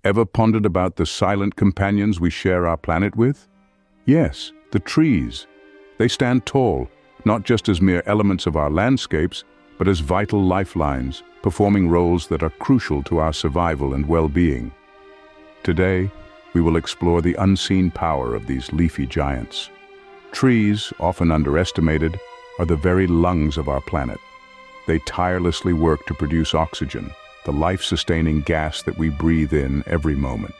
Ever pondered about the silent companions we share our planet with? Yes, the trees. They stand tall, not just as mere elements of our landscapes, but as vital lifelines, performing roles that are crucial to our survival and well-being. Today, we will explore the unseen power of these leafy giants. Trees, often underestimated, are the very lungs of our planet. They tirelessly work to produce oxygen, the life-sustaining gas that we breathe in every moment.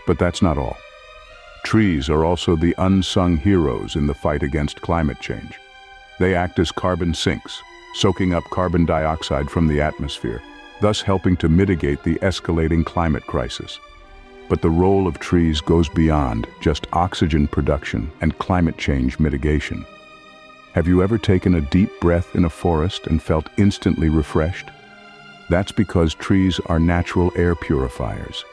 But that's not all. Trees are also the unsung heroes in the fight against climate change. They act as carbon sinks, soaking up carbon dioxide from the atmosphere, thus helping to mitigate the escalating climate crisis. But the role of trees goes beyond just oxygen production and climate change mitigation. Have you ever taken a deep breath in a forest and felt instantly refreshed? That's because trees are natural air purifiers.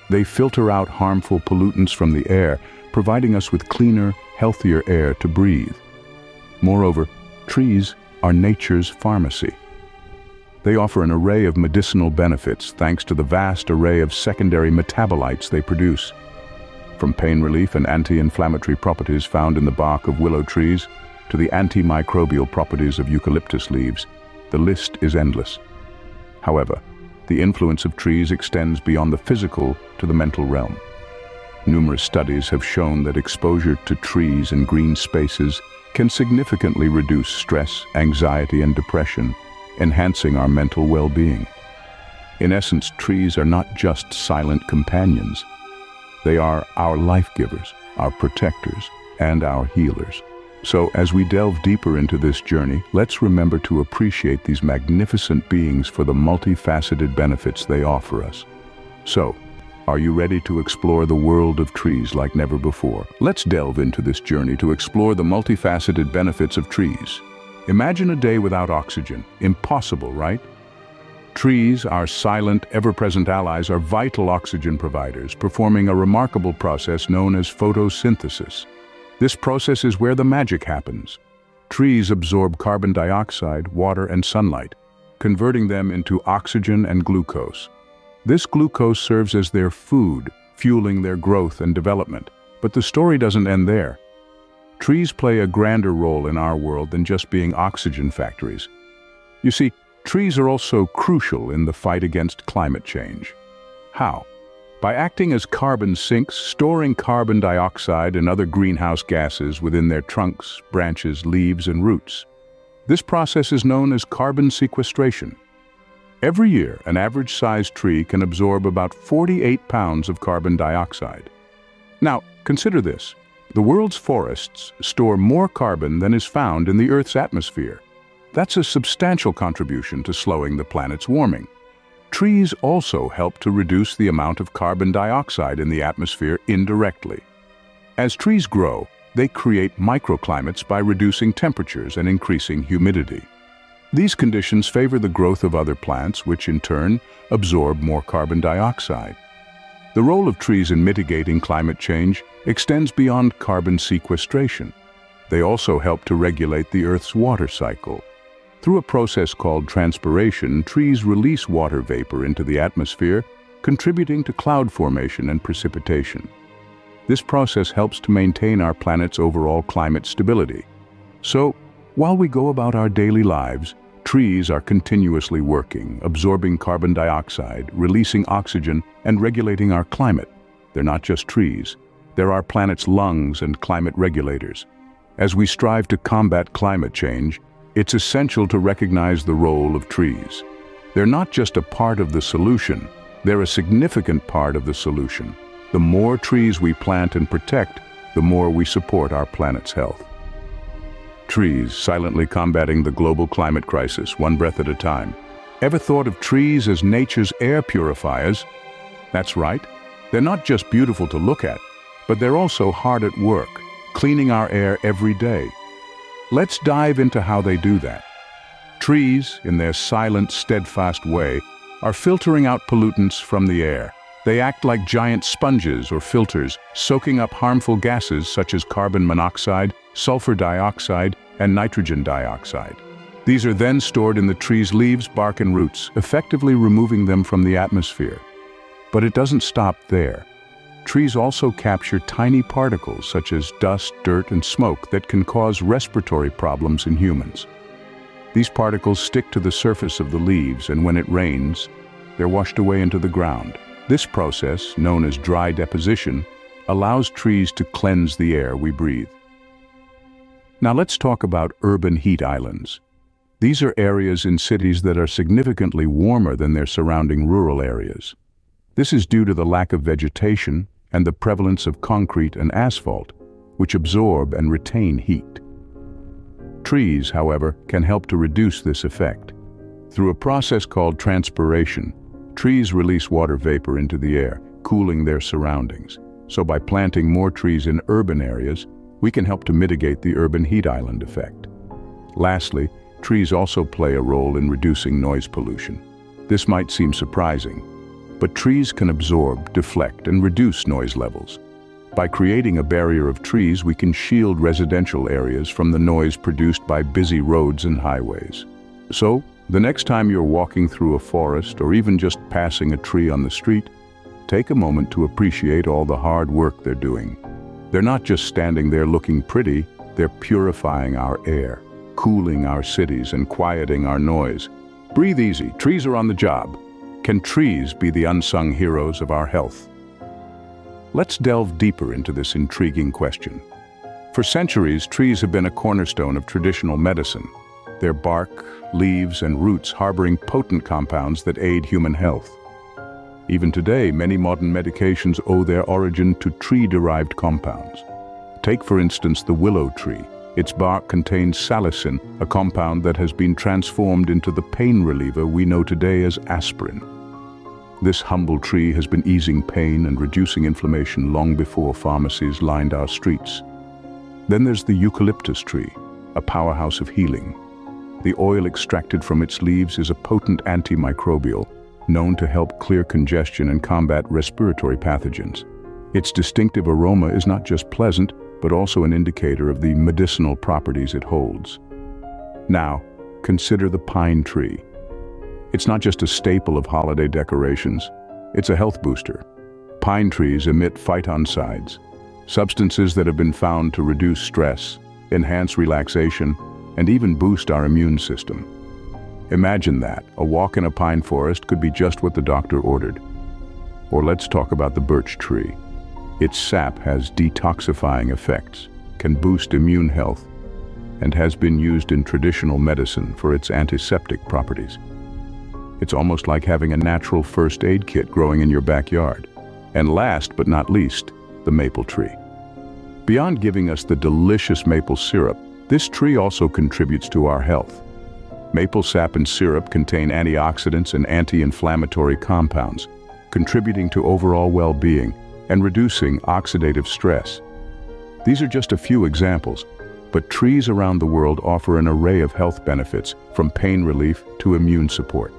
They filter out harmful pollutants from the air, providing us with cleaner, healthier air to breathe. Moreover, trees are nature's pharmacy. They offer an array of medicinal benefits thanks to the vast array of secondary metabolites they produce. From pain relief and anti-inflammatory properties found in the bark of willow trees to the antimicrobial properties of eucalyptus leaves, the list is endless. However, the influence of trees extends beyond the physical to the mental realm. Numerous studies have shown that exposure to trees and green spaces can significantly reduce stress, anxiety, and depression, enhancing our mental well-being. In essence, trees are not just silent companions. They are our life-givers, our protectors, and our healers. So, as we delve deeper into this journey, let's remember to appreciate these magnificent beings for the multifaceted benefits they offer us. So, are you ready to explore the world of trees like never before? Let's delve into this journey to explore the multifaceted benefits of trees. Imagine a day without oxygen. Impossible, right? Trees, our silent, ever-present allies, are vital oxygen providers, performing a remarkable process known as photosynthesis. This process is where the magic happens. Trees absorb carbon dioxide, water, and sunlight, converting them into oxygen and glucose. This glucose serves as their food, fueling their growth and development. But the story doesn't end there. Trees play a grander role in our world than just being oxygen factories. You see, trees are also crucial in the fight against climate change. How? By acting as carbon sinks, storing carbon dioxide and other greenhouse gases within their trunks, branches, leaves, and roots. This process is known as carbon sequestration. Every year, an average-sized tree can absorb about 48 pounds of carbon dioxide. Now, consider this. The world's forests store more carbon than is found in the Earth's atmosphere. That's a substantial contribution to slowing the planet's warming. Trees also help to reduce the amount of carbon dioxide in the atmosphere indirectly. As trees grow, they create microclimates by reducing temperatures and increasing humidity. These conditions favor the growth of other plants, which in turn absorb more carbon dioxide. The role of trees in mitigating climate change extends beyond carbon sequestration. They also help to regulate the Earth's water cycle. Through a process called transpiration, trees release water vapor into the atmosphere, contributing to cloud formation and precipitation. This process helps to maintain our planet's overall climate stability. So, while we go about our daily lives, trees are continuously working, absorbing carbon dioxide, releasing oxygen, and regulating our climate. They're not just trees. They're our planet's lungs and climate regulators. As we strive to combat climate change, it's essential to recognize the role of trees. They're not just a part of the solution, they're a significant part of the solution. The more trees we plant and protect, the more we support our planet's health. Trees silently combating the global climate crisis, one breath at a time. Ever thought of trees as nature's air purifiers? That's right. They're not just beautiful to look at, but they're also hard at work, cleaning our air every day. Let's dive into how they do that. Trees, in their silent, steadfast way, are filtering out pollutants from the air. They act like giant sponges or filters, soaking up harmful gases such as carbon monoxide, sulfur dioxide, and nitrogen dioxide. These are then stored in the tree's leaves, bark, and roots, effectively removing them from the atmosphere. But it doesn't stop there. Trees also capture tiny particles such as dust, dirt, and smoke that can cause respiratory problems in humans. These particles stick to the surface of the leaves, and when it rains, they're washed away into the ground. This process, known as dry deposition, allows trees to cleanse the air we breathe. Now let's talk about urban heat islands. These are areas in cities that are significantly warmer than their surrounding rural areas. This is due to the lack of vegetation and the prevalence of concrete and asphalt, which absorb and retain heat. Trees, however, can help to reduce this effect. Through a process called transpiration, trees release water vapor into the air, cooling their surroundings. So by planting more trees in urban areas, we can help to mitigate the urban heat island effect. Lastly, trees also play a role in reducing noise pollution. This might seem surprising, but trees can absorb, deflect, and reduce noise levels. By creating a barrier of trees, we can shield residential areas from the noise produced by busy roads and highways. So, the next time you're walking through a forest or even just passing a tree on the street, take a moment to appreciate all the hard work they're doing. They're not just standing there looking pretty, they're purifying our air, cooling our cities, and quieting our noise. Breathe easy, trees are on the job. Can trees be the unsung heroes of our health? Let's delve deeper into this intriguing question. For centuries, trees have been a cornerstone of traditional medicine, their bark, leaves, and roots harboring potent compounds that aid human health. Even today, many modern medications owe their origin to tree-derived compounds. Take, for instance, the willow tree. Its bark contains salicin, a compound that has been transformed into the pain reliever we know today as aspirin. This humble tree has been easing pain and reducing inflammation long before pharmacies lined our streets. Then there's the eucalyptus tree, a powerhouse of healing. The oil extracted from its leaves is a potent antimicrobial, known to help clear congestion and combat respiratory pathogens. Its distinctive aroma is not just pleasant, but also an indicator of the medicinal properties it holds. Now, consider the pine tree. It's not just a staple of holiday decorations, it's a health booster. Pine trees emit phytoncides, substances that have been found to reduce stress, enhance relaxation, and even boost our immune system. Imagine that, a walk in a pine forest could be just what the doctor ordered. Or let's talk about the birch tree. Its sap has detoxifying effects, can boost immune health, and has been used in traditional medicine for its antiseptic properties. It's almost like having a natural first aid kit growing in your backyard. And last but not least, the maple tree. Beyond giving us the delicious maple syrup, this tree also contributes to our health. Maple sap and syrup contain antioxidants and anti-inflammatory compounds, contributing to overall well-being and reducing oxidative stress. These are just a few examples, but trees around the world offer an array of health benefits, from pain relief to immune support.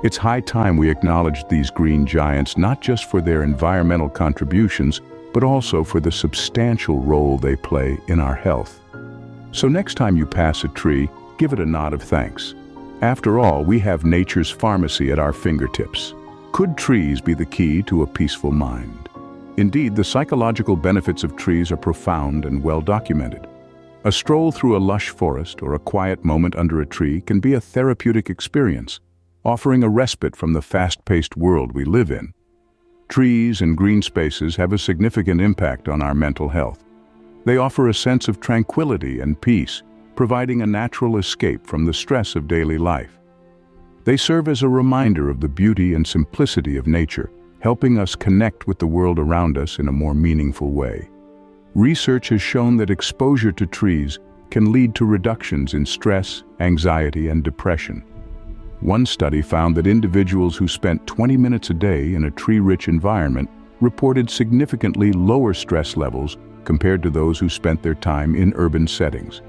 It's high time we acknowledge these green giants not just for their environmental contributions, but also for the substantial role they play in our health. So next time you pass a tree, give it a nod of thanks. After all, we have nature's pharmacy at our fingertips. Could trees be the key to a peaceful mind? Indeed, the psychological benefits of trees are profound and well documented. A stroll through a lush forest or a quiet moment under a tree can be a therapeutic experience, offering a respite from the fast-paced world we live in. Trees and green spaces have a significant impact on our mental health. They offer a sense of tranquility and peace, providing a natural escape from the stress of daily life. They serve as a reminder of the beauty and simplicity of nature, helping us connect with the world around us in a more meaningful way. Research has shown that exposure to trees can lead to reductions in stress, anxiety, and depression. One study found that individuals who spent 20 minutes a day in a tree-rich environment reported significantly lower stress levels compared to those who spent their time in urban settings.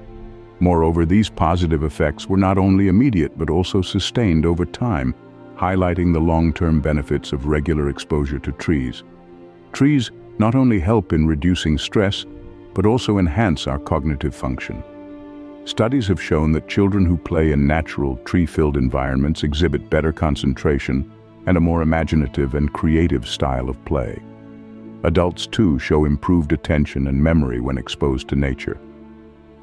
Moreover, these positive effects were not only immediate but also sustained over time, highlighting the long-term benefits of regular exposure to trees. Trees not only help in reducing stress, but also enhance our cognitive function. Studies have shown that children who play in natural, tree-filled environments exhibit better concentration, and a more imaginative and creative style of play. Adults, too, show improved attention and memory when exposed to nature.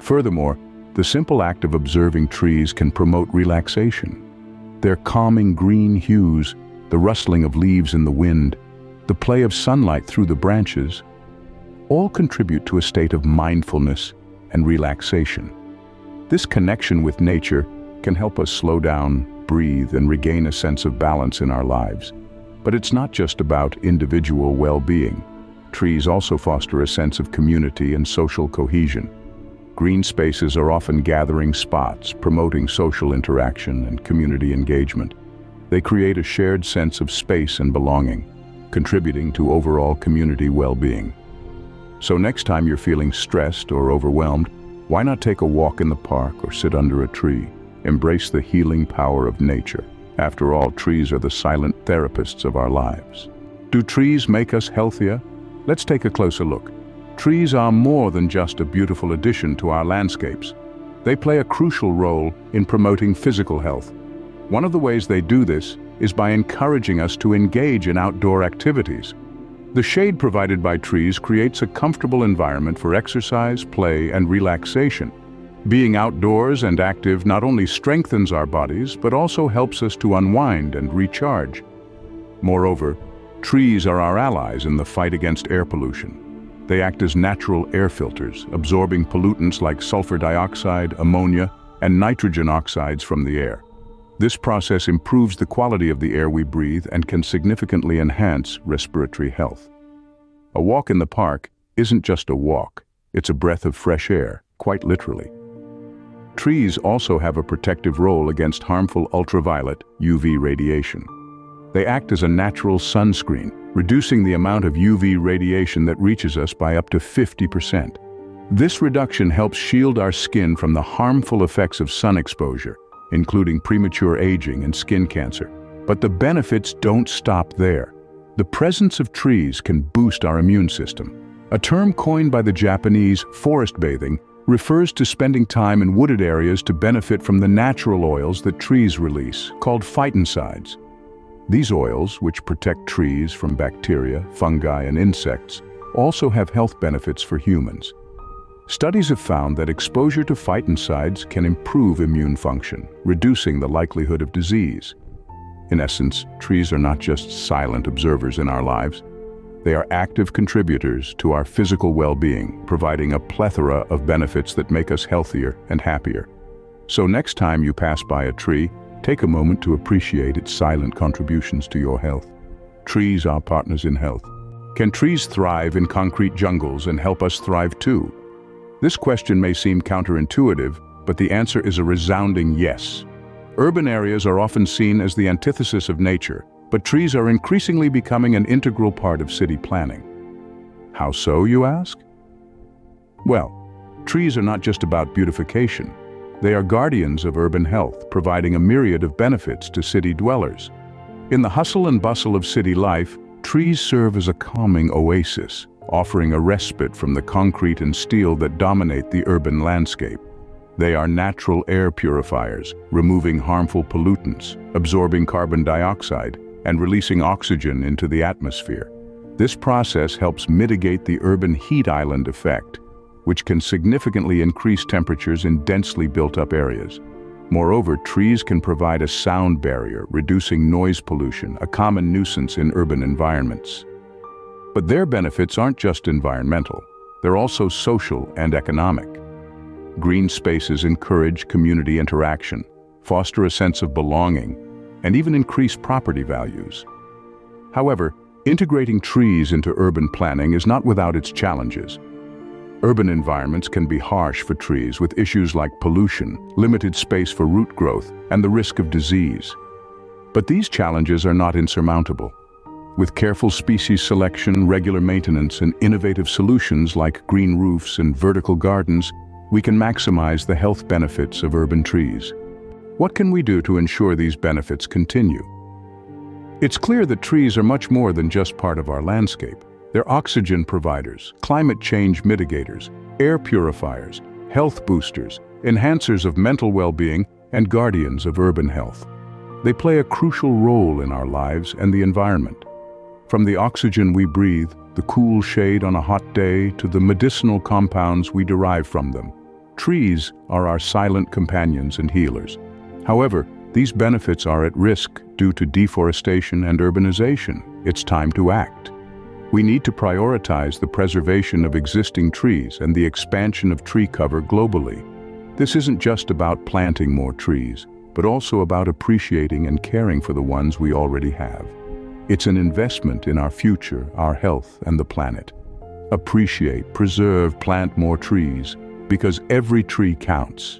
Furthermore, the simple act of observing trees can promote relaxation. Their calming green hues, the rustling of leaves in the wind, the play of sunlight through the branches, all contribute to a state of mindfulness and relaxation. This connection with nature can help us slow down, breathe, and regain a sense of balance in our lives. But it's not just about individual well-being. Trees also foster a sense of community and social cohesion. Green spaces are often gathering spots, promoting social interaction and community engagement. They create a shared sense of space and belonging, contributing to overall community well-being. So next time you're feeling stressed or overwhelmed, why not take a walk in the park or sit under a tree? Embrace the healing power of nature. After all, trees are the silent therapists of our lives. Do trees make us healthier? Let's take a closer look. Trees are more than just a beautiful addition to our landscapes. They play a crucial role in promoting physical health. One of the ways they do this is by encouraging us to engage in outdoor activities. The shade provided by trees creates a comfortable environment for exercise, play, and relaxation. Being outdoors and active not only strengthens our bodies, but also helps us to unwind and recharge. Moreover, trees are our allies in the fight against air pollution. They act as natural air filters, absorbing pollutants like sulfur dioxide, ammonia, and nitrogen oxides from the air. This process improves the quality of the air we breathe and can significantly enhance respiratory health. A walk in the park isn't just a walk, it's a breath of fresh air, quite literally. Trees also have a protective role against harmful ultraviolet UV radiation. They act as a natural sunscreen, reducing the amount of UV radiation that reaches us by up to 50%. This reduction helps shield our skin from the harmful effects of sun exposure, including premature aging and skin cancer. But the benefits don't stop there. The presence of trees can boost our immune system. A term coined by the Japanese, forest bathing, refers to spending time in wooded areas to benefit from the natural oils that trees release, called phytoncides. These oils, which protect trees from bacteria, fungi, and insects, also have health benefits for humans. Studies have found that exposure to phytoncides can improve immune function, reducing the likelihood of disease. In essence, trees are not just silent observers in our lives. They are active contributors to our physical well-being, providing a plethora of benefits that make us healthier and happier. So next time you pass by a tree, take a moment to appreciate its silent contributions to your health. Trees are partners in health. Can trees thrive in concrete jungles and help us thrive too? This question may seem counterintuitive, but the answer is a resounding yes. Urban areas are often seen as the antithesis of nature, but trees are increasingly becoming an integral part of city planning. How so, you ask? Well, trees are not just about beautification. They are guardians of urban health, providing a myriad of benefits to city dwellers. In the hustle and bustle of city life, trees serve as a calming oasis, offering a respite from the concrete and steel that dominate the urban landscape. They are natural air purifiers, removing harmful pollutants, absorbing carbon dioxide, and releasing oxygen into the atmosphere. This process helps mitigate the urban heat island effect, which can significantly increase temperatures in densely built-up areas. Moreover, trees can provide a sound barrier, reducing noise pollution, a common nuisance in urban environments. But their benefits aren't just environmental, they're also social and economic. Green spaces encourage community interaction, foster a sense of belonging, and even increase property values. However, integrating trees into urban planning is not without its challenges. Urban environments can be harsh for trees, with issues like pollution, limited space for root growth, and the risk of disease. But these challenges are not insurmountable. With careful species selection, regular maintenance, and innovative solutions like green roofs and vertical gardens, we can maximize the health benefits of urban trees. What can we do to ensure these benefits continue? It's clear that trees are much more than just part of our landscape. They're oxygen providers, climate change mitigators, air purifiers, health boosters, enhancers of mental well-being, and guardians of urban health. They play a crucial role in our lives and the environment. From the oxygen we breathe, the cool shade on a hot day, to the medicinal compounds we derive from them, trees are our silent companions and healers. However, these benefits are at risk due to deforestation and urbanization. It's time to act. We need to prioritize the preservation of existing trees and the expansion of tree cover globally. This isn't just about planting more trees, but also about appreciating and caring for the ones we already have. It's an investment in our future, our health, and the planet. Appreciate, preserve, plant more trees, because every tree counts.